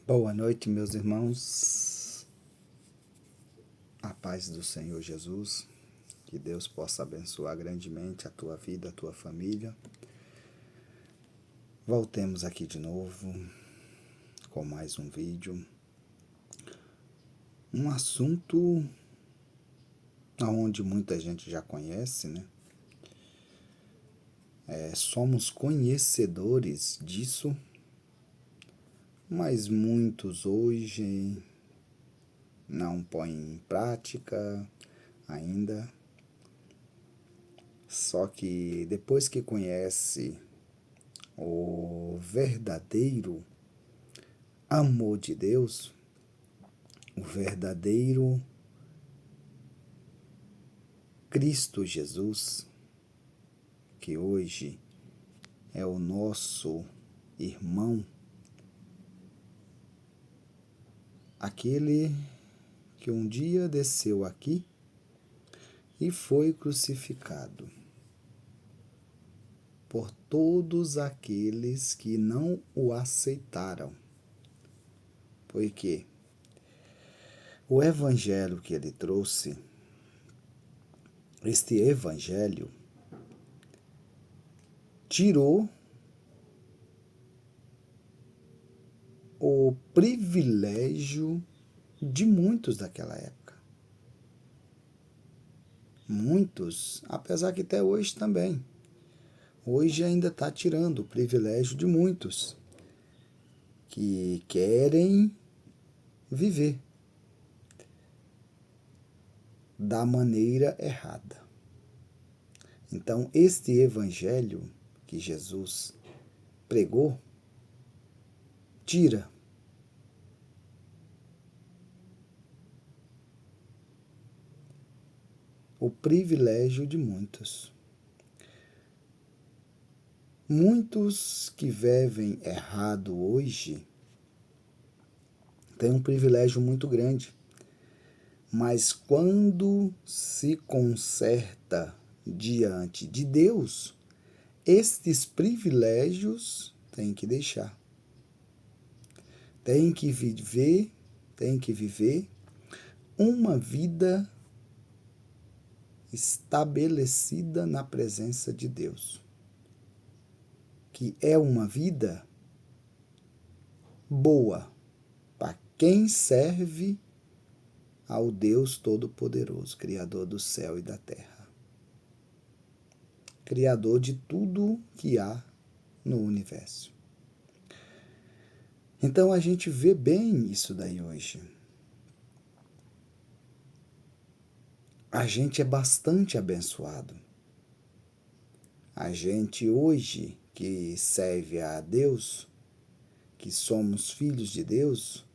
Boa noite, meus irmãos. A paz do Senhor Jesus. Que Deus possa abençoar grandemente a tua vida, a tua família. Voltemos aqui de novo com mais um vídeo. Um assunto onde muita gente já conhece, né? Somos conhecedores disso, mas muitos hoje não põem em prática ainda. Só que depois que conhece o verdadeiro amor de Deus, o verdadeiro Cristo Jesus, que hoje é o nosso irmão, aquele que um dia desceu aqui e foi crucificado por todos aqueles que não o aceitaram. Porque o evangelho que ele trouxe, este evangelho, tirou o privilégio de muitos daquela época. Muitos, apesar que até hoje também. Hoje ainda está tirando o privilégio de muitos que querem viver da maneira errada. Então, este evangelho que Jesus pregou, tira o privilégio de muitos. Muitos que vivem errado hoje têm um privilégio muito grande, mas quando se conserta diante de Deus, estes privilégios têm que deixar. Tem que viver uma vida estabelecida na presença de Deus, que é uma vida boa para quem serve ao Deus Todo-Poderoso, Criador do céu e da terra, Criador de tudo que há no universo. Então a gente vê bem isso daí hoje. A gente é bastante abençoado. A gente hoje que serve a Deus, que somos filhos de Deus,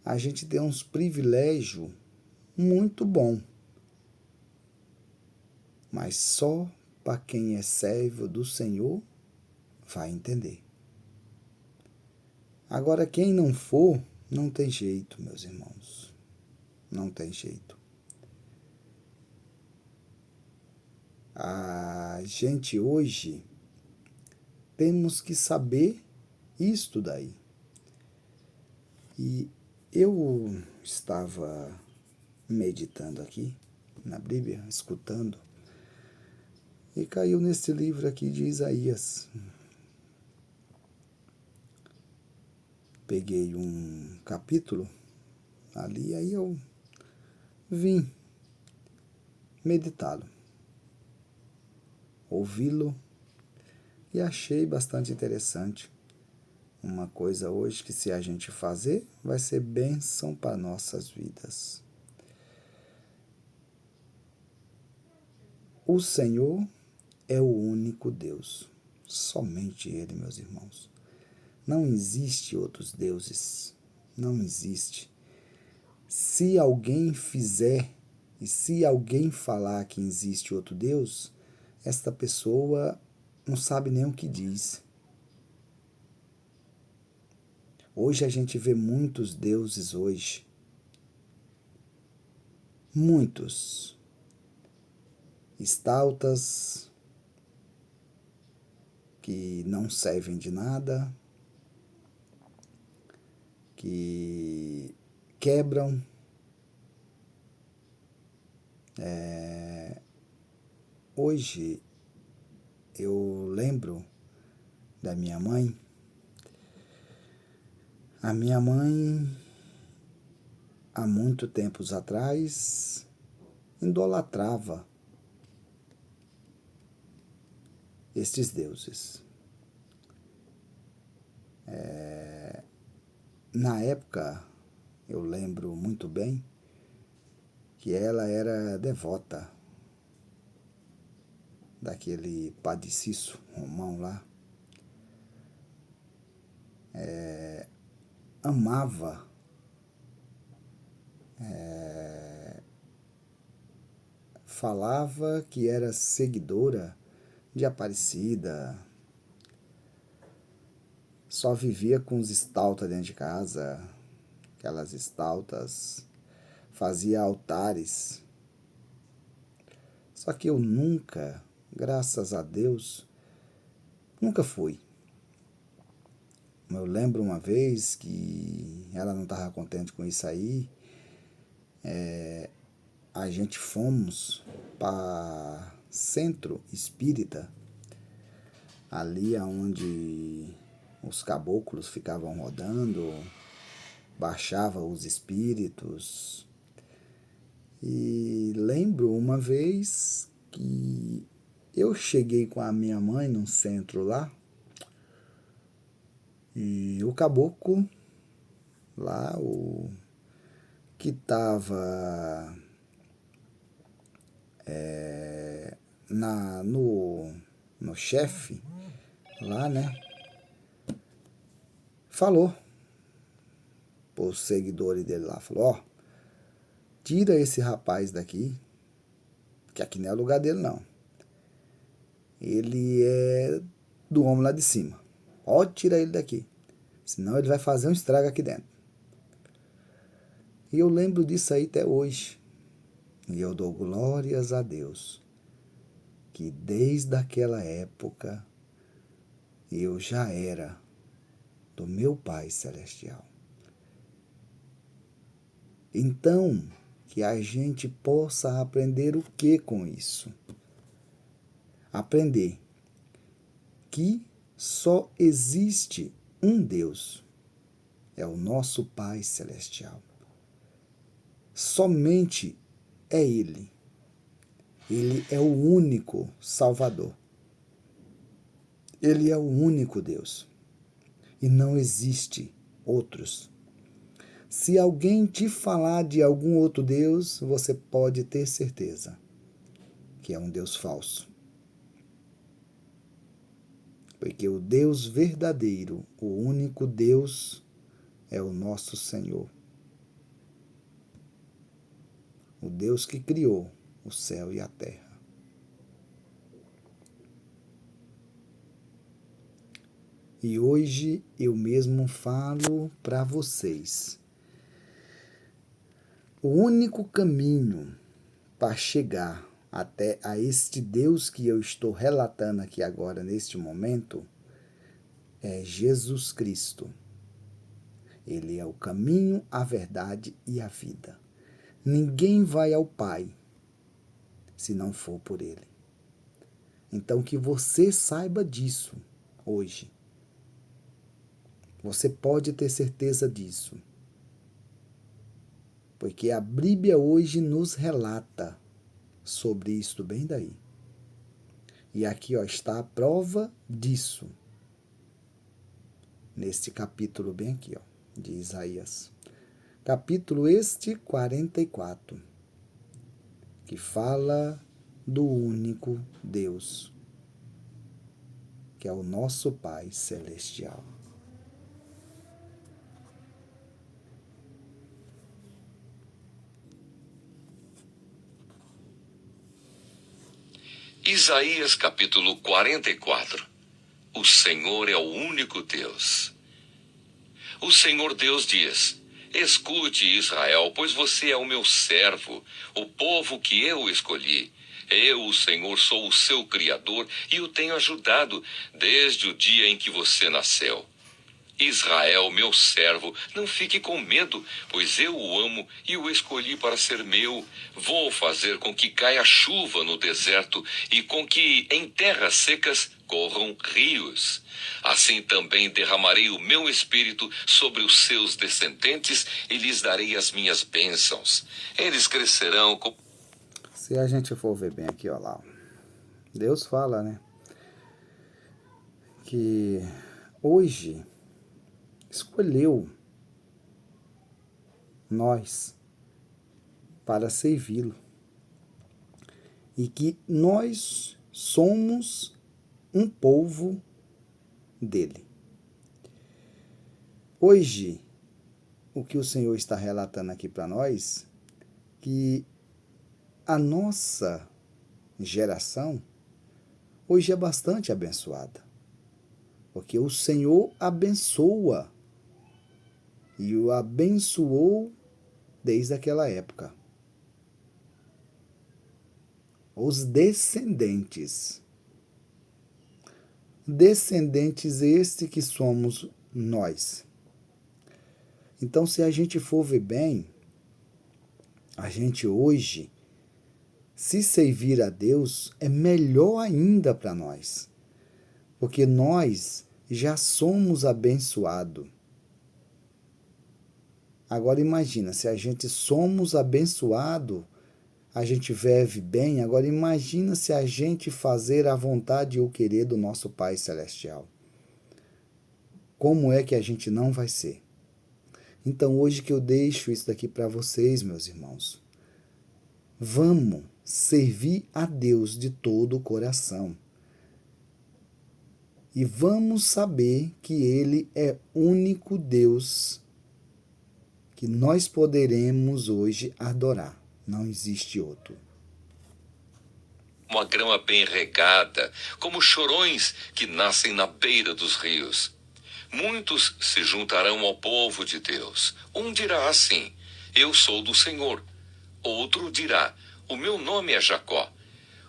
a gente tem uns privilégios muito bom. Mas só para quem é servo do Senhor vai entender. Agora, quem não for, não tem jeito, meus irmãos. Não tem jeito. A gente hoje temos que saber isto daí. E eu estava meditando aqui na Bíblia, escutando, e caiu nesse livro aqui de Isaías. Peguei um capítulo ali, aí eu vim meditá-lo, ouvi-lo, e achei bastante interessante. Uma coisa hoje que, se a gente fazer, vai ser bênção para nossas vidas. O Senhor é o único Deus. Somente Ele, meus irmãos. Não existe outros deuses. Não existe. Se alguém fizer e se alguém falar que existe outro Deus, esta pessoa não sabe nem o que diz. Hoje a gente vê muitos deuses hoje. Muitos. Estáltas, que não servem de nada, que quebram hoje eu lembro da minha mãe. A minha mãe, há muito tempos atrás, idolatrava estes deuses. Na época, eu lembro muito bem que ela era devota daquele Padre Cício Romão lá. Amava falava que era seguidora de Aparecida, só vivia com os stautas dentro de casa, aquelas stautas, fazia altares. Só que eu nunca, graças a Deus, nunca fui. Eu lembro uma vez que ela não estava contente com isso aí, a gente fomos para centro espírita, ali onde os caboclos ficavam rodando, baixava os espíritos. E lembro uma vez que eu cheguei com a minha mãe num centro lá, e o caboclo lá, o que estava no chefe lá, né? Falou para os seguidores dele lá, falou, ó, tira esse rapaz daqui, que aqui não é lugar dele não. Ele é do homem lá de cima. Pode tirar ele daqui, senão ele vai fazer um estrago aqui dentro. E eu lembro disso aí até hoje. E eu dou glórias a Deus, que desde aquela época eu já era do meu Pai Celestial. Então, que a gente possa aprender o que com isso? Aprender que só existe um Deus, é o nosso Pai Celestial. Somente é Ele. Ele é o único Salvador. Ele é o único Deus. E não existe outros. Se alguém te falar de algum outro Deus, você pode ter certeza que é um Deus falso. Porque o Deus verdadeiro, o único Deus, é o nosso Senhor. O Deus que criou o céu e a terra. E hoje eu mesmo falo para vocês. O único caminho para chegar até a este Deus que eu estou relatando aqui agora, neste momento, é Jesus Cristo. Ele é o caminho, a verdade e a vida. Ninguém vai ao Pai se não for por Ele. Então que você saiba disso hoje. Você pode ter certeza disso. Porque a Bíblia hoje nos relata sobre isto bem daí. E aqui está a prova disso. Neste capítulo bem aqui, de Isaías. Capítulo este 44, que fala do único Deus, que é o nosso Pai Celestial. Isaías capítulo 44. O Senhor é o único Deus. O Senhor Deus diz: escute, Israel, pois você é o meu servo, o povo que eu escolhi. Eu, o Senhor, sou o seu Criador e o tenho ajudado desde o dia em que você nasceu. Israel, meu servo, não fique com medo, pois eu o amo e o escolhi para ser meu. Vou fazer com que caia chuva no deserto e com que em terras secas corram rios. Assim também derramarei o meu espírito sobre os seus descendentes e lhes darei as minhas bênçãos. Eles crescerão com... Se a gente for ver bem aqui, ó lá, Deus fala, né, que hoje escolheu nós para servi-lo e que nós somos um povo dele. Hoje, o que o Senhor está relatando aqui para nós, que a nossa geração hoje é bastante abençoada, porque o Senhor abençoa e o abençoou desde aquela época. Os descendentes este que somos nós. Então, se a gente for ver bem, a gente hoje, se servir a Deus, é melhor ainda para nós, porque nós já somos abençoados. Agora imagina, se a gente somos abençoados, a gente vive bem, agora imagina se a gente fazer a vontade e o querer do nosso Pai Celestial. Como é que a gente não vai ser? Então hoje que eu deixo isso daqui para vocês, meus irmãos. Vamos servir a Deus de todo o coração. E vamos saber que Ele é o único Deus que nós poderemos hoje adorar. Não existe outro. Uma grama bem regada, como chorões que nascem na beira dos rios. Muitos se juntarão ao povo de Deus. Um dirá assim: eu sou do Senhor. Outro dirá: o meu nome é Jacó.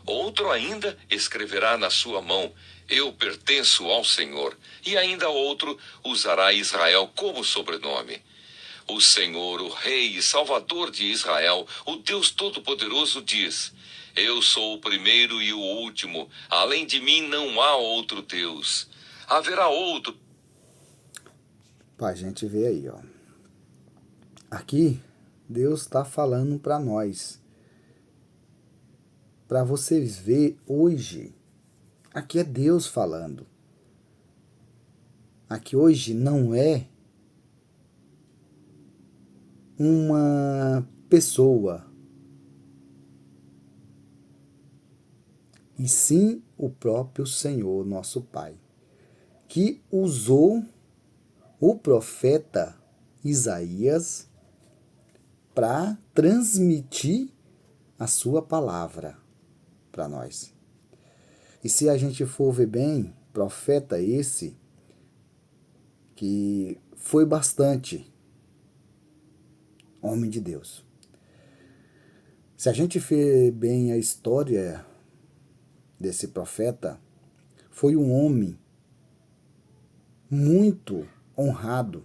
Outro ainda escreverá na sua mão: eu pertenço ao Senhor. E ainda outro usará Israel como sobrenome. O Senhor, o Rei e Salvador de Israel, o Deus Todo-Poderoso, diz: eu sou o primeiro e o último. Além de mim não há outro Deus. Haverá outro. Para a gente ver aí, ó. Aqui, Deus está falando para nós. Para vocês ver hoje, aqui é Deus falando. Aqui hoje não é uma pessoa, e sim o próprio Senhor, nosso Pai, que usou o profeta Isaías para transmitir a sua palavra para nós. E se a gente for ver bem, profeta esse que foi bastante homem de Deus. Se a gente ver bem a história desse profeta, foi um homem muito honrado,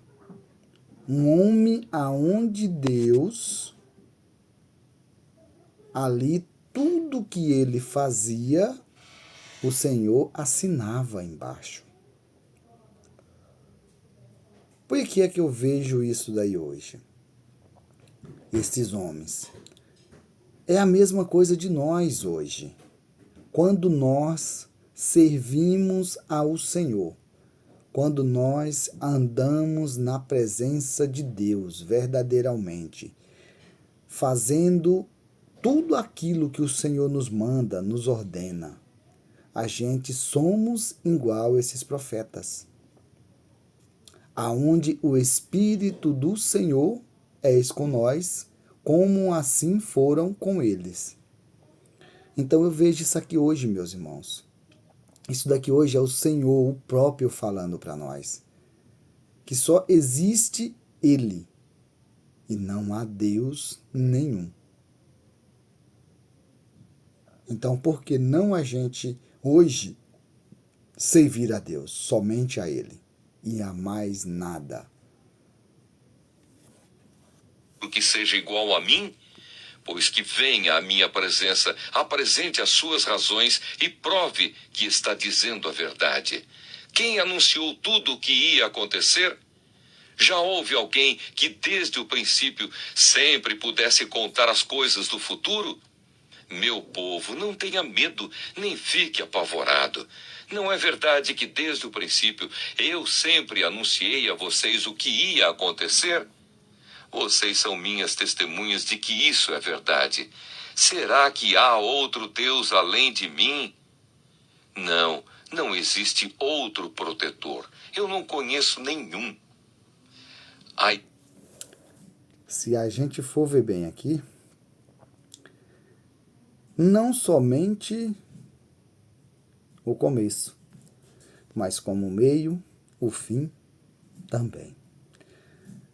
um homem aonde Deus, ali tudo que ele fazia, o Senhor assinava embaixo. Por que é que eu vejo isso daí hoje? Esses homens. É a mesma coisa de nós hoje. Quando nós servimos ao Senhor, quando nós andamos na presença de Deus verdadeiramente, fazendo tudo aquilo que o Senhor nos manda, nos ordena, a gente somos igual a esses profetas, aonde o Espírito do Senhor é com nós, como assim foram com eles. Então eu vejo isso aqui hoje, meus irmãos. Isso daqui hoje é o Senhor, o próprio, falando para nós. Que só existe Ele e não há Deus nenhum. Então, por que não a gente hoje servir a Deus, somente a Ele? e a mais nada. Que seja igual a mim, pois que venha à minha presença, apresente as suas razões e prove que está dizendo a verdade. Quem anunciou tudo o que ia acontecer? Já houve alguém que desde o princípio sempre pudesse contar as coisas do futuro? Meu povo, não tenha medo, nem fique apavorado. Não é verdade que desde o princípio eu sempre anunciei a vocês o que ia acontecer? Vocês são minhas testemunhas de que isso é verdade. Será que há outro Deus além de mim? Não, não existe outro protetor. Eu não conheço nenhum. Ai, Se a gente for ver bem aqui, não somente o começo, mas como o meio, o fim também.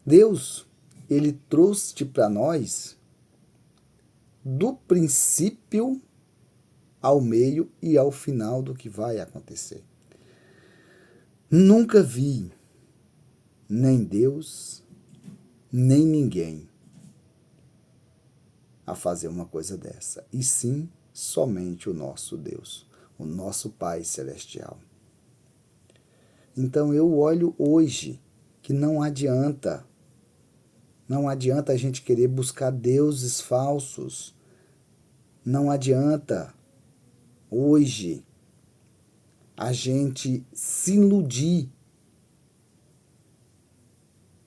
Deus, ele trouxe para nós do princípio ao meio e ao final do que vai acontecer. Nunca vi nem Deus, nem ninguém a fazer uma coisa dessa, e sim somente o nosso Deus, o nosso Pai Celestial. Então eu olho hoje que não adianta a gente querer buscar deuses falsos, não adianta hoje a gente se iludir.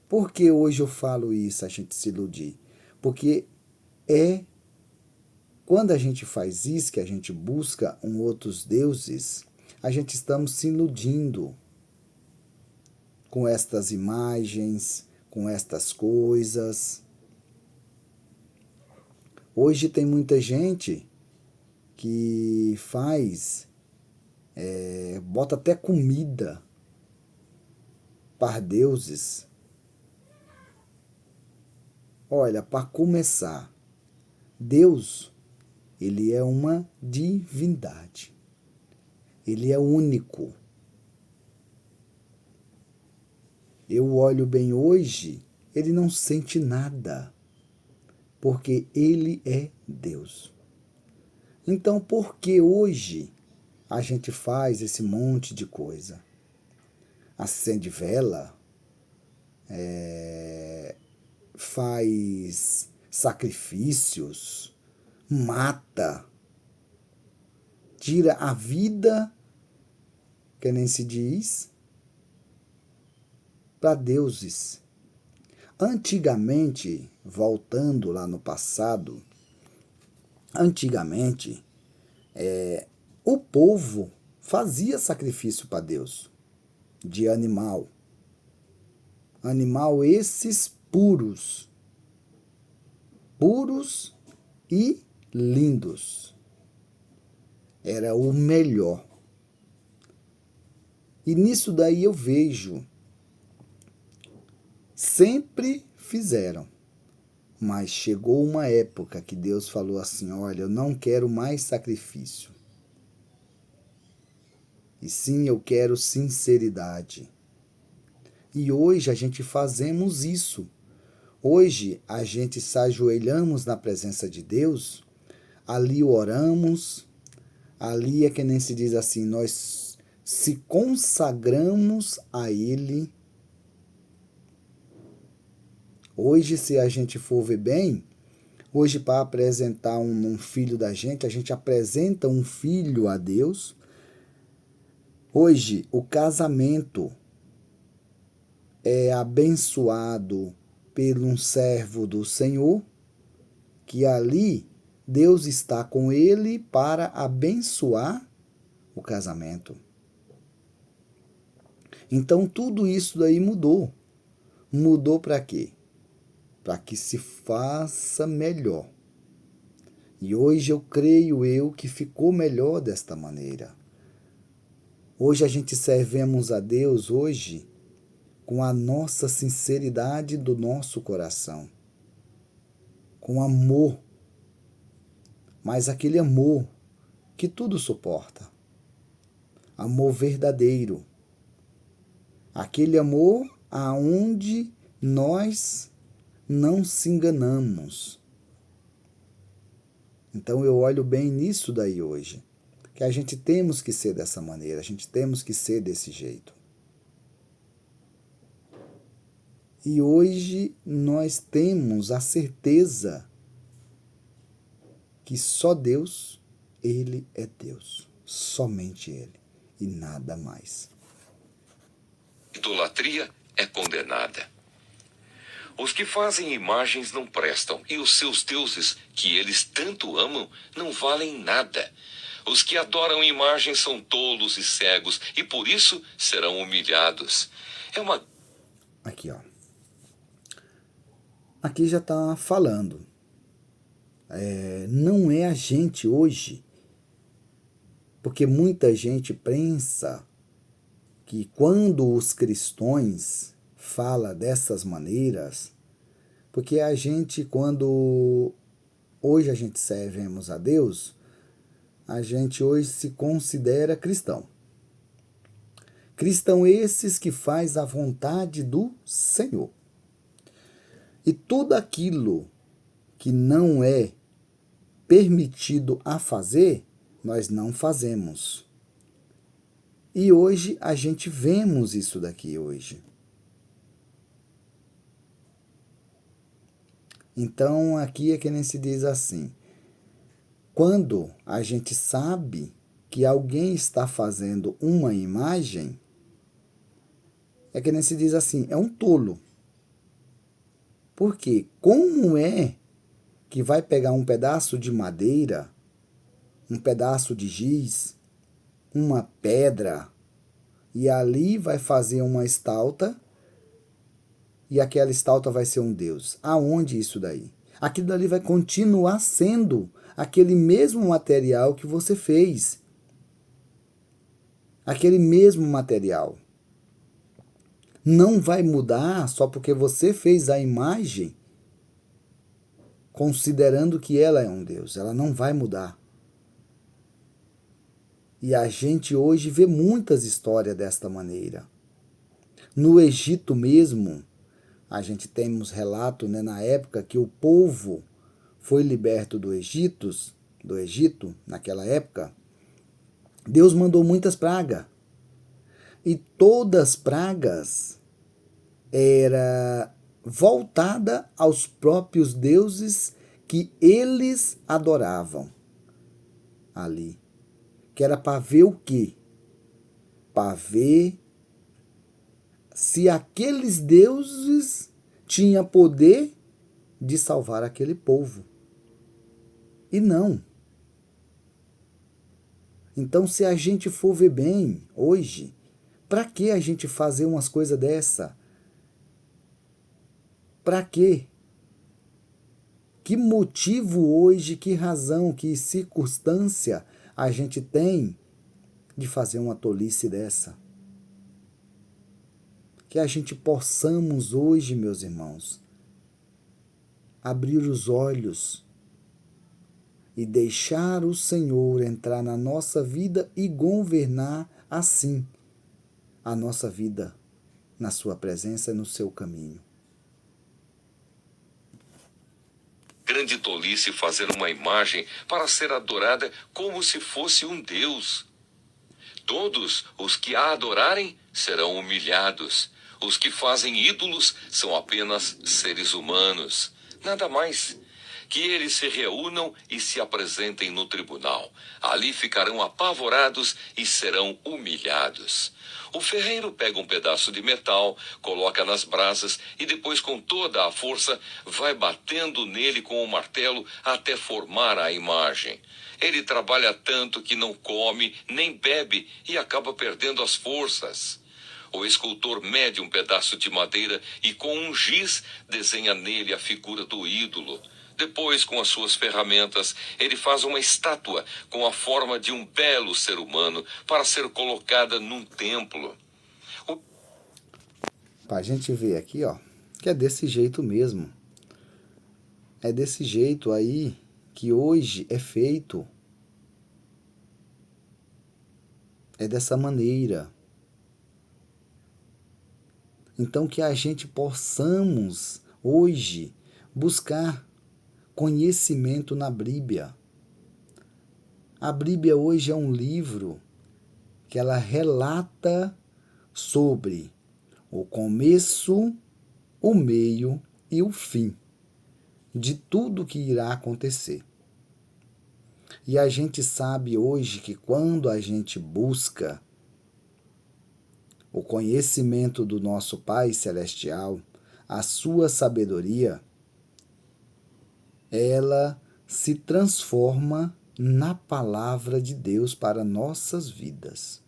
Por que hoje eu falo isso, a gente se iludir? Porque quando a gente faz isso, que a gente busca outros deuses, a gente estamos se iludindo com estas imagens, com estas coisas. Hoje tem muita gente que bota até comida para deuses. Olha, para começar, Deus, ele é uma divindade. Ele é único. Eu olho bem hoje, ele não sente nada, porque ele é Deus. Então, por que hoje a gente faz esse monte de coisa? Acende vela, faz sacrifícios, mata, tira a vida, que nem se diz, para deuses. Antigamente, voltando lá no passado, antigamente, o povo fazia sacrifício para Deus de animal. Animal esses puros e lindos. Era o melhor. E nisso daí eu vejo, sempre fizeram, mas chegou uma época que Deus falou assim: olha, eu não quero mais sacrifício, e sim eu quero sinceridade. E hoje a gente fazemos isso. Hoje a gente se ajoelhamos na presença de Deus, ali oramos, ali é que nem se diz assim, nós se consagramos a Ele. Hoje, se a gente for ver bem, hoje para apresentar um filho da gente, a gente apresenta um filho a Deus. Hoje, o casamento é abençoado por um servo do Senhor, que ali Deus está com ele para abençoar o casamento. Então tudo isso daí mudou. Mudou para quê? Para que se faça melhor. E hoje eu creio que ficou melhor desta maneira. Hoje a gente servemos a Deus hoje com a nossa sinceridade do nosso coração, com amor, mas aquele amor que tudo suporta, amor verdadeiro, Aquele amor aonde nós não se enganamos. Então eu olho bem nisso daí hoje, que a gente temos que ser dessa maneira, a gente temos que ser desse jeito. E hoje nós temos a certeza que só Deus, Ele é Deus, somente Ele e nada mais. Idolatria é condenada. Os que fazem imagens não prestam, e os seus deuses, que eles tanto amam, não valem nada. Os que adoram imagens são tolos e cegos, e por isso serão humilhados. Aqui, ó. Aqui já está falando. Não é a gente hoje, porque muita gente pensa que quando os cristãos fala dessas maneiras, porque a gente, quando hoje a gente servemos a Deus, a gente hoje se considera cristão. Cristão esses que faz a vontade do Senhor. E tudo aquilo que não é permitido a fazer, nós não fazemos. E hoje a gente vemos isso daqui hoje. Então aqui é que nem se diz assim, quando a gente sabe que alguém está fazendo uma imagem, é que nem se diz assim, é um tolo. Porque como é que vai pegar um pedaço de madeira, um pedaço de giz, uma pedra, e ali vai fazer uma estátua, e aquela estátua vai ser um deus? Aonde isso daí? Aquilo dali vai continuar sendo aquele mesmo material que você fez. Aquele mesmo material. Não vai mudar só porque você fez a imagem considerando que ela é um deus. Ela não vai mudar. E a gente hoje vê muitas histórias desta maneira. No Egito mesmo, a gente temos relato, né, na época que o povo foi liberto do Egito, naquela época, Deus mandou muitas pragas. E todas as pragas era voltada aos próprios deuses que eles adoravam ali. Que era para ver o quê? Para ver se aqueles deuses tinham poder de salvar aquele povo. E não. Então, se a gente for ver bem hoje, para que a gente fazer umas coisas dessa? Para quê? Que motivo hoje, que razão, que circunstância a gente tem de fazer uma tolice dessa? Que a gente possamos hoje, meus irmãos, abrir os olhos e deixar o Senhor entrar na nossa vida e governar assim a nossa vida na sua presença e no seu caminho. Grande tolice fazer uma imagem para ser adorada como se fosse um deus. Todos os que a adorarem serão humilhados. Os que fazem ídolos são apenas seres humanos, nada mais. Que eles se reúnam e se apresentem no tribunal. Ali ficarão apavorados e serão humilhados. O ferreiro pega um pedaço de metal, coloca nas brasas e depois, com toda a força, vai batendo nele com o martelo até formar a imagem. Ele trabalha tanto que não come nem bebe e acaba perdendo as forças. O escultor mede um pedaço de madeira e com um giz desenha nele a figura do ídolo. Depois, com as suas ferramentas, ele faz uma estátua com a forma de um belo ser humano para ser colocada num templo. Para a gente ver aqui, ó, que é desse jeito mesmo. É desse jeito aí que hoje é feito. É dessa maneira. Então, que a gente possamos hoje buscar conhecimento na Bíblia. A Bíblia hoje é um livro que ela relata sobre o começo, o meio e o fim de tudo que irá acontecer. E a gente sabe hoje que quando a gente busca o conhecimento do nosso Pai Celestial, a sua sabedoria, ela se transforma na palavra de Deus para nossas vidas.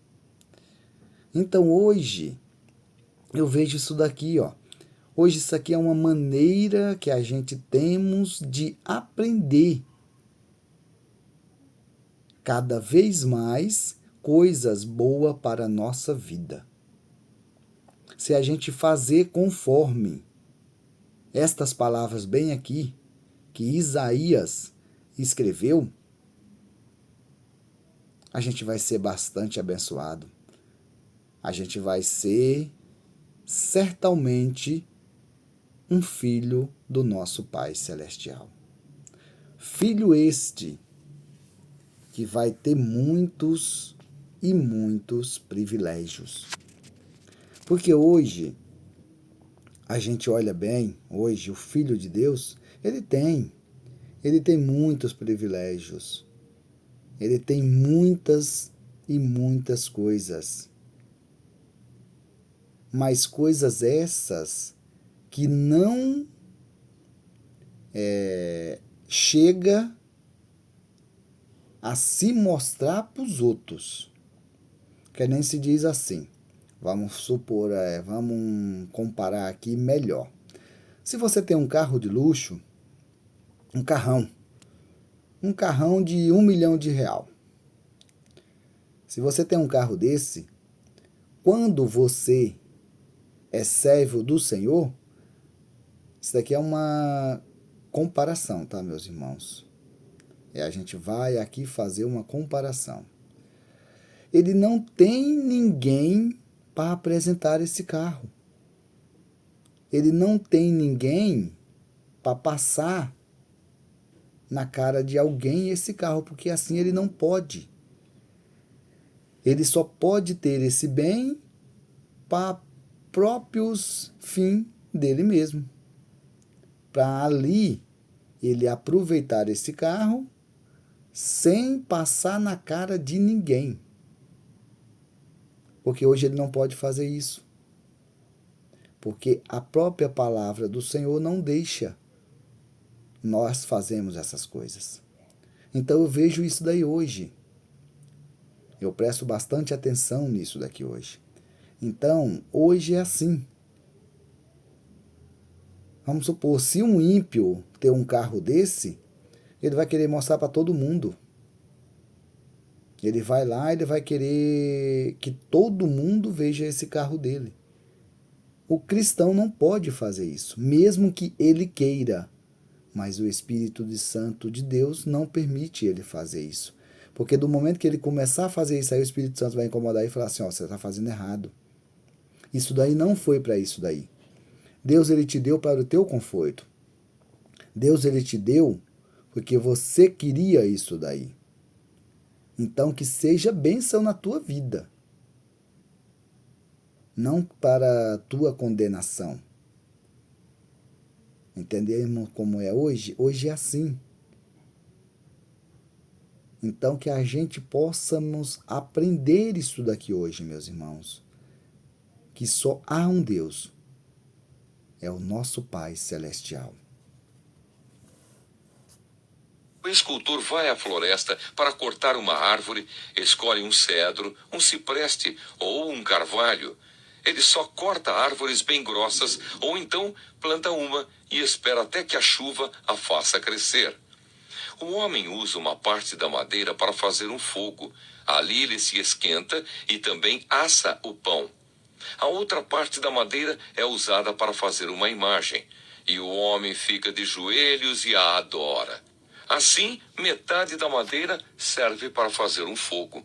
Então hoje eu vejo isso daqui, ó. Hoje isso aqui é uma maneira que a gente temos de aprender cada vez mais coisas boas para a nossa vida. Se a gente fazer conforme estas palavras bem aqui, que Isaías escreveu, a gente vai ser bastante abençoado. A gente vai ser certamente um filho do nosso Pai Celestial. Filho este que vai ter muitos e muitos privilégios. Porque hoje, a gente olha bem, hoje o Filho de Deus, ele tem muitos privilégios. Ele tem muitas e muitas coisas. Mas coisas essas que não chega a se mostrar para os outros. Que nem se diz assim. Vamos supor, vamos comparar aqui melhor. Se você tem um carro de luxo, um carrão de R$1 milhão. Se você tem um carro desse, quando você é servo do Senhor, isso daqui é uma comparação, tá, meus irmãos? A gente vai aqui fazer uma comparação. Ele não tem ninguém para apresentar esse carro. Ele não tem ninguém para passar na cara de alguém esse carro, porque assim ele não pode. Ele só pode ter esse bem para próprios fins dele mesmo. Para ali ele aproveitar esse carro sem passar na cara de ninguém. Porque hoje ele não pode fazer isso. Porque a própria palavra do Senhor não deixa nós fazermos essas coisas. Então eu vejo isso daí hoje. Eu presto bastante atenção nisso daqui hoje. Então, hoje é assim. Vamos supor, se um ímpio ter um carro desse, ele vai querer mostrar para todo mundo. Ele vai lá, ele vai querer que todo mundo veja esse carro dele. O cristão não pode fazer isso, mesmo que ele queira. Mas o Espírito Santo de Deus não permite ele fazer isso. Porque do momento que ele começar a fazer isso, aí o Espírito Santo vai incomodar e falar assim, ó, você está fazendo errado. Isso daí não foi para isso daí. Deus, ele te deu para o teu conforto. Deus, ele te deu porque você queria isso daí. Então, que seja bênção na tua vida. Não para a tua condenação. Entendemos como é hoje? Hoje é assim. Então, que a gente possamos aprender isso daqui hoje, meus irmãos. Que só há um Deus. É o nosso Pai Celestial. O escultor vai à floresta para cortar uma árvore, escolhe um cedro, um cipreste ou um carvalho. Ele só corta árvores bem grossas ou então planta uma e espera até que a chuva a faça crescer. O homem usa uma parte da madeira para fazer um fogo. Ali ele se esquenta e também assa o pão. A outra parte da madeira é usada para fazer uma imagem, e o homem fica de joelhos e a adora. Assim, metade da madeira serve para fazer um fogo.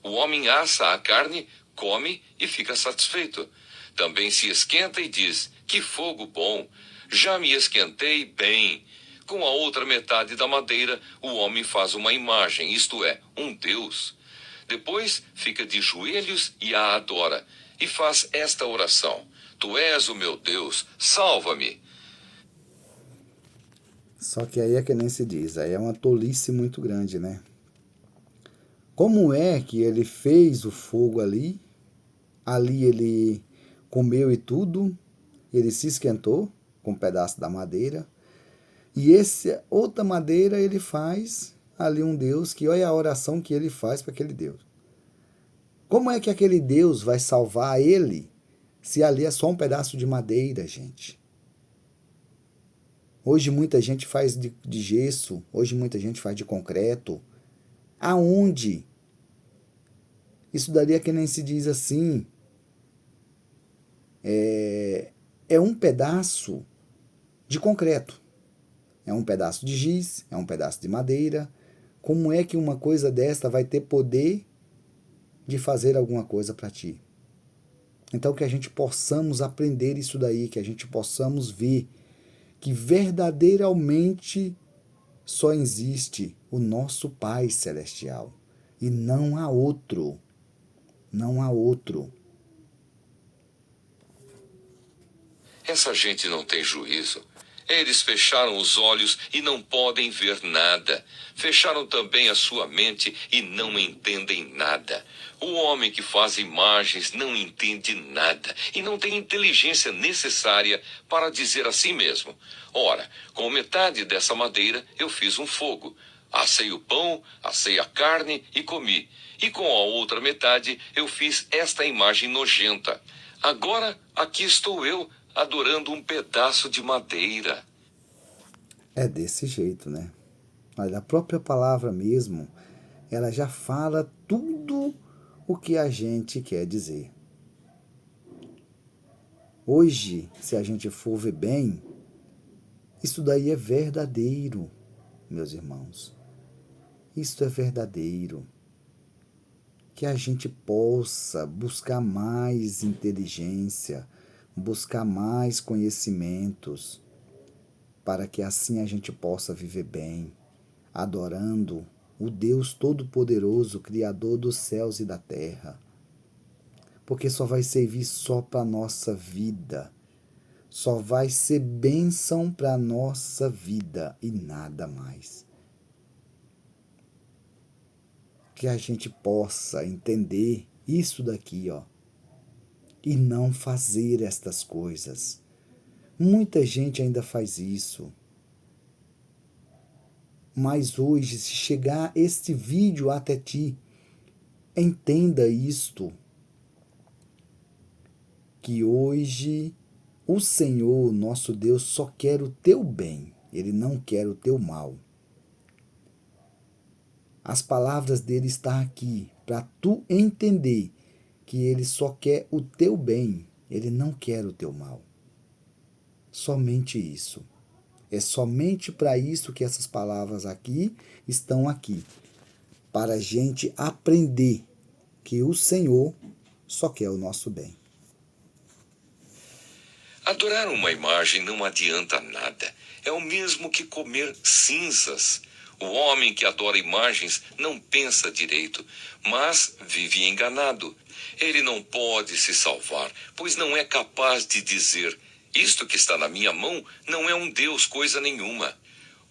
O homem assa a carne, come e fica satisfeito. Também se esquenta e diz: que fogo bom! Já me esquentei bem. Com a outra metade da madeira, o homem faz uma imagem, isto é, um deus. Depois fica de joelhos e a adora, e faz esta oração: Tu és o meu Deus, salva-me. Só que aí é que nem se diz, aí é uma tolice muito grande, né? Como é que ele fez o fogo ali? Ali ele comeu e tudo, ele se esquentou com um pedaço da madeira, e essa outra madeira ele faz ali um Deus, que olha a oração que ele faz para aquele Deus. Como é que aquele Deus vai salvar ele se ali é só um pedaço de madeira, gente? Hoje muita gente faz de gesso, hoje muita gente faz de concreto. Aonde? Isso daria que nem se diz assim. É um pedaço de concreto. É um pedaço de giz, é um pedaço de madeira. Como é que uma coisa desta vai ter poder de fazer alguma coisa para ti? Então que a gente possamos aprender isso daí, que a gente possamos ver que verdadeiramente só existe o nosso Pai Celestial e não há outro. Não há outro. Essa gente não tem juízo. Eles fecharam os olhos e não podem ver nada. Fecharam também a sua mente e não entendem nada. O homem que faz imagens não entende nada e não tem inteligência necessária para dizer a si mesmo: ora, com metade dessa madeira eu fiz um fogo. Assei o pão, assei a carne e comi. E com a outra metade eu fiz esta imagem nojenta. Agora aqui estou eu, adorando um pedaço de madeira. É desse jeito, né? Olha, a própria palavra mesmo, ela já fala tudo o que a gente quer dizer. Hoje, se a gente for ver bem, isso daí é verdadeiro, meus irmãos. Isso é verdadeiro. Que a gente possa buscar mais inteligência, buscar mais conhecimentos, para que assim a gente possa viver bem, adorando o Deus Todo-Poderoso, Criador dos céus e da terra. Porque só vai servir só para a nossa vida, só vai ser bênção para a nossa vida e nada mais. Que a gente possa entender isso daqui, ó, e não fazer estas coisas. Muita gente ainda faz isso. Mas hoje, se chegar este vídeo até ti, entenda isto, que hoje o Senhor, nosso Deus, só quer o teu bem, Ele não quer o teu mal. As palavras dele estão aqui para tu entender que ele só quer o teu bem, ele não quer o teu mal. Somente isso. É somente para isso que essas palavras aqui estão aqui. Para a gente aprender que o Senhor só quer o nosso bem. Adorar uma imagem não adianta nada. É o mesmo que comer cinzas. O homem que adora imagens não pensa direito, mas vive enganado. Ele não pode se salvar, pois não é capaz de dizer: isto que está na minha mão não é um Deus coisa nenhuma.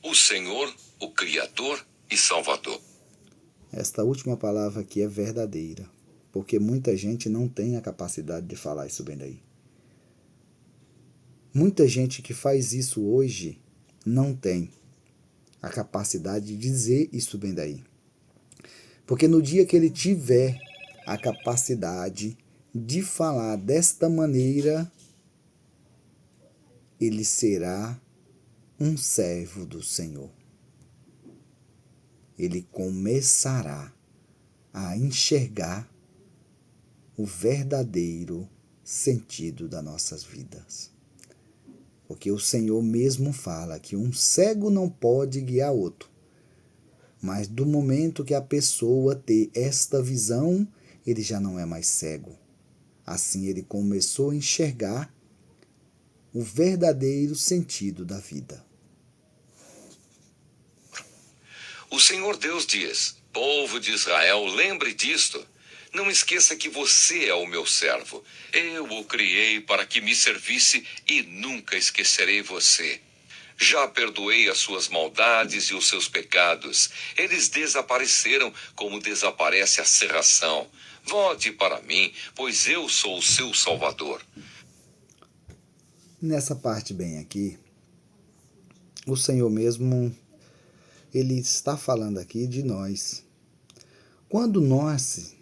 O Senhor, o Criador e Salvador. Esta última palavra aqui é verdadeira, porque muita gente não tem a capacidade de falar isso bem daí. Muita gente que faz isso hoje não tem a capacidade de dizer isso bem daí. Porque no dia que ele tiver a capacidade de falar desta maneira, ele será um servo do Senhor. Ele começará a enxergar o verdadeiro sentido das nossas vidas. Porque o Senhor mesmo fala que um cego não pode guiar outro. Mas do momento que a pessoa ter esta visão, ele já não é mais cego. Assim ele começou a enxergar o verdadeiro sentido da vida. O Senhor Deus diz: povo de Israel, lembre disto. Não esqueça que você é o meu servo. Eu o criei para que me servisse e nunca esquecerei você. Já perdoei as suas maldades e os seus pecados. Eles desapareceram como desaparece a serração. Volte para mim, pois eu sou o seu Salvador. Nessa parte bem aqui, o Senhor mesmo, ele está falando aqui de nós. Quando nós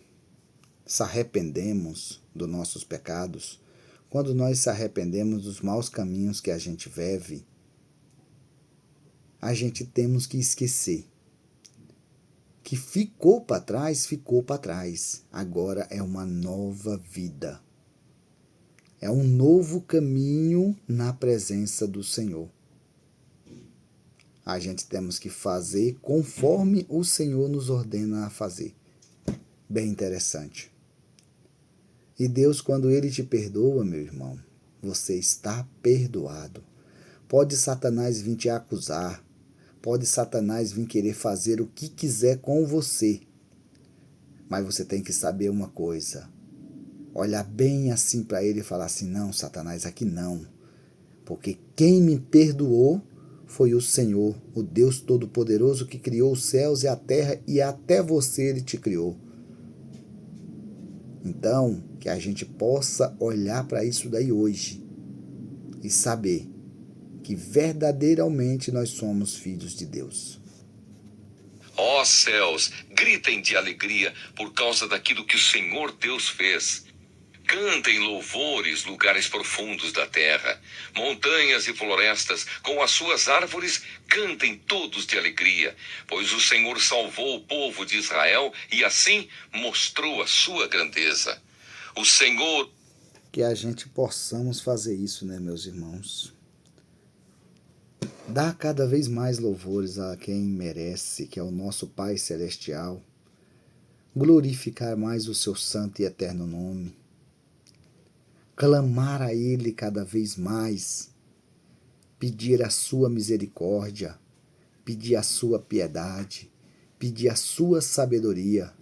se arrependemos dos nossos pecados, quando nós se arrependemos dos maus caminhos que a gente vive, a gente temos que esquecer que ficou para trás, ficou para trás. Agora é uma nova vida. É um novo caminho na presença do Senhor. A gente temos que fazer conforme o Senhor nos ordena a fazer. Bem interessante. E Deus, quando Ele te perdoa, meu irmão, você está perdoado. Pode Satanás vir te acusar, pode Satanás vir querer fazer o que quiser com você, mas você tem que saber uma coisa, olhar bem assim para ele e falar assim: não, Satanás, aqui não, porque quem me perdoou foi o Senhor, o Deus Todo-Poderoso que criou os céus e a terra, e até você Ele te criou. Então, que a gente possa olhar para isso daí hoje e saber que verdadeiramente nós somos filhos de Deus. Ó céus, gritem de alegria por causa daquilo que o Senhor Deus fez. Cantem louvores, lugares profundos da terra. Montanhas e florestas, com as suas árvores, cantem todos de alegria, pois o Senhor salvou o povo de Israel e assim mostrou a sua grandeza. O Senhor... Que a gente possamos fazer isso, né, meus irmãos? Dar cada vez mais louvores a quem merece, que é o nosso Pai Celestial. Glorificar mais o seu santo e eterno nome. Clamar a Ele cada vez mais. Pedir a sua misericórdia. Pedir a sua piedade. Pedir a sua sabedoria.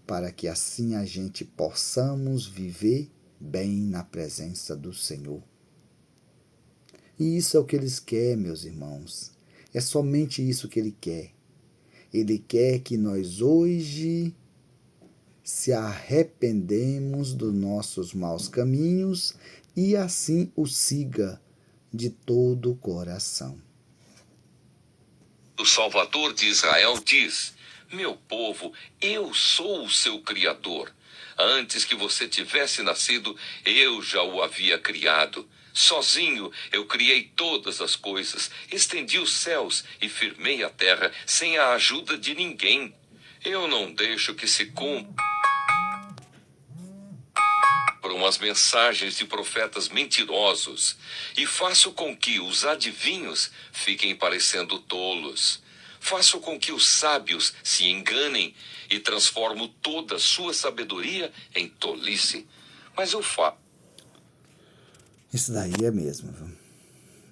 Para que assim a gente possamos viver bem na presença do Senhor. E isso é o que Ele quer, meus irmãos. É somente isso que Ele quer. Ele quer que nós hoje se arrependemos dos nossos maus caminhos e assim o siga de todo o coração. O Salvador de Israel diz: meu povo, eu sou o seu Criador. Antes que você tivesse nascido, eu já o havia criado. Sozinho eu criei todas as coisas, estendi os céus e firmei a terra sem a ajuda de ninguém. Eu não deixo que se cumpram as mensagens de profetas mentirosos e faço com que os adivinhos fiquem parecendo tolos. Faço com que os sábios se enganem e transformo toda a sua sabedoria em tolice. Mas eu faço. Isso daí é mesmo, viu?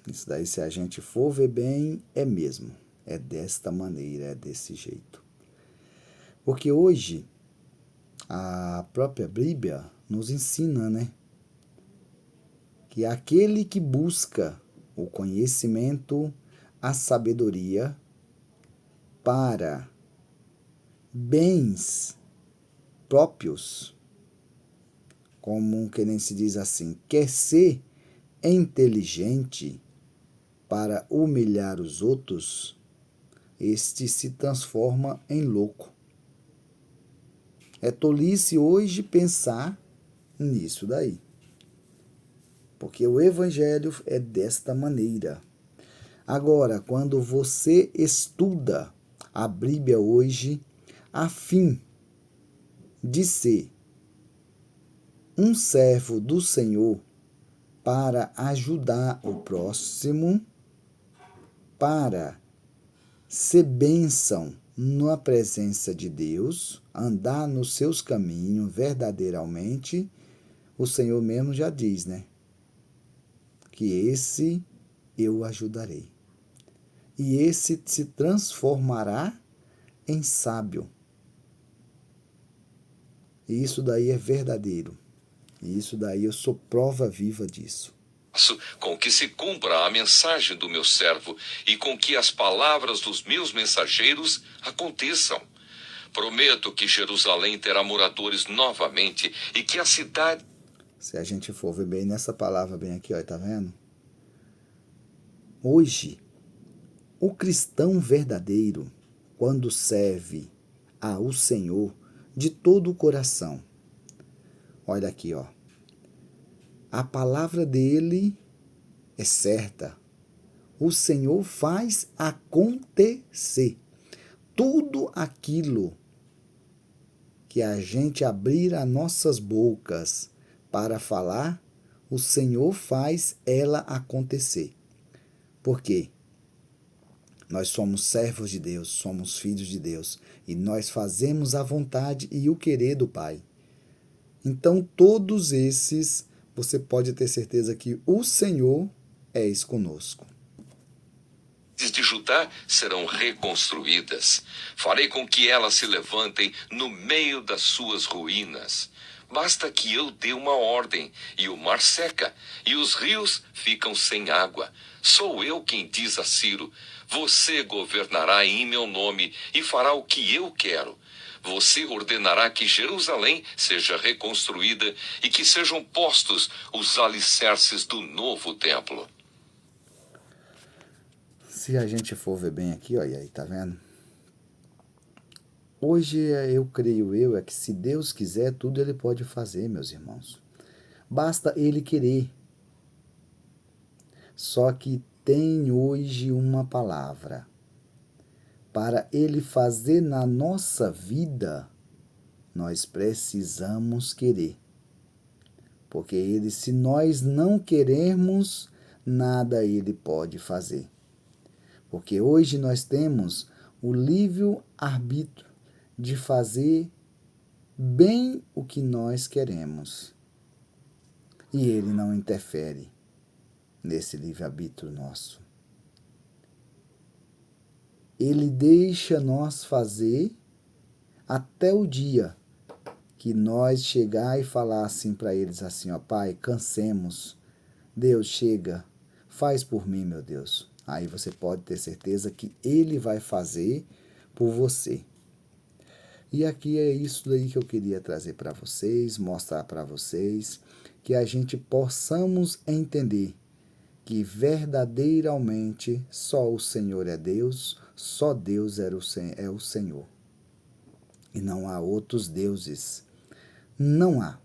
Isso daí, se a gente for ver bem, é mesmo. É desta maneira, é desse jeito. Porque hoje, a própria Bíblia nos ensina, né? Que aquele que busca o conhecimento, a sabedoria, para bens próprios, como que nem se diz assim, quer ser inteligente para humilhar os outros, este se transforma em louco. É tolice hoje pensar nisso daí. Porque o Evangelho é desta maneira. Agora, quando você estuda a Bíblia hoje, a fim de ser um servo do Senhor para ajudar o próximo, para ser bênção na presença de Deus, andar nos seus caminhos verdadeiramente, o Senhor mesmo já diz, né? Que esse eu ajudarei. E esse se transformará em sábio. E isso daí é verdadeiro. E isso daí eu sou prova viva disso. Com que se cumpra a mensagem do meu servo e com que as palavras dos meus mensageiros aconteçam. Prometo que Jerusalém terá moradores novamente e que a cidade... Se a gente for ver bem nessa palavra bem aqui, ó, tá vendo? Hoje, o cristão verdadeiro, quando serve ao Senhor de todo o coração, olha aqui, ó. A palavra dele é certa. O Senhor faz acontecer. Tudo aquilo que a gente abrir as nossas bocas para falar, o Senhor faz ela acontecer. Por quê? Nós somos servos de Deus, somos filhos de Deus e nós fazemos a vontade e o querer do Pai. Então, todos esses, você pode ter certeza que o Senhor é conosco. De Judá serão reconstruídas. Farei com que elas se levantem no meio das suas ruínas. Basta que eu dê uma ordem, e o mar seca, e os rios ficam sem água. Sou eu quem diz a Ciro: você governará em meu nome e fará o que eu quero. Você ordenará que Jerusalém seja reconstruída e que sejam postos os alicerces do novo templo. Se a gente for ver bem aqui, olha aí, tá vendo? Hoje eu creio é que se Deus quiser, tudo Ele pode fazer, meus irmãos. Basta Ele querer. Só que tem hoje uma palavra. Para Ele fazer na nossa vida, nós precisamos querer. Porque Ele, se nós não queremos, nada Ele pode fazer. Porque hoje nós temos o livre-arbítrio de fazer bem o que nós queremos. E Ele não interfere nesse livre-arbítrio nosso. Ele deixa nós fazer até o dia que nós chegar e falar assim para eles assim, ó, Pai, cansemos. Deus, chega, faz por mim, meu Deus. Aí você pode ter certeza que Ele vai fazer por você. E aqui é isso daí que eu queria trazer para vocês, mostrar para vocês, que a gente possamos entender que verdadeiramente só o Senhor é Deus, só Deus é o Senhor. E não há outros deuses. Não há.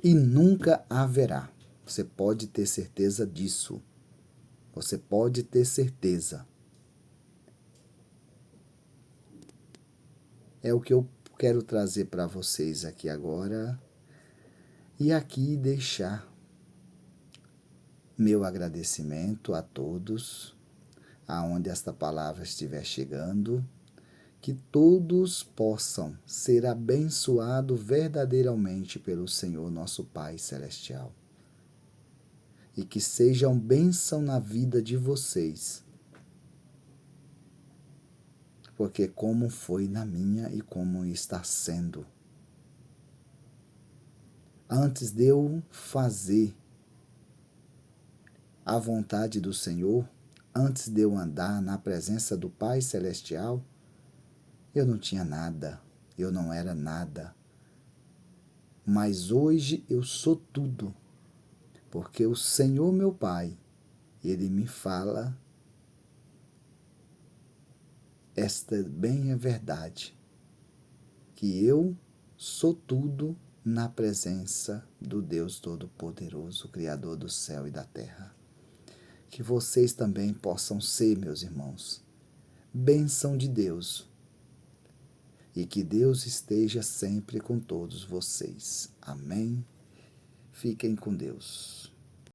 E nunca haverá. Você pode ter certeza disso. Você pode ter certeza. É o que eu quero trazer para vocês aqui agora. E aqui deixar meu agradecimento a todos, aonde esta palavra estiver chegando, que todos possam ser abençoados verdadeiramente pelo Senhor nosso Pai Celestial. E que sejam bênção na vida de vocês. Porque como foi na minha e como está sendo. Antes de eu fazer a vontade do Senhor, antes de eu andar na presença do Pai Celestial, eu não tinha nada, eu não era nada. Mas hoje eu sou tudo, porque o Senhor meu Pai, Ele me fala, esta bem é verdade, que eu sou tudo na presença do Deus Todo-Poderoso, Criador do céu e da terra. Que vocês também possam ser, meus irmãos, bênção de Deus. E que Deus esteja sempre com todos vocês. Amém? Fiquem com Deus.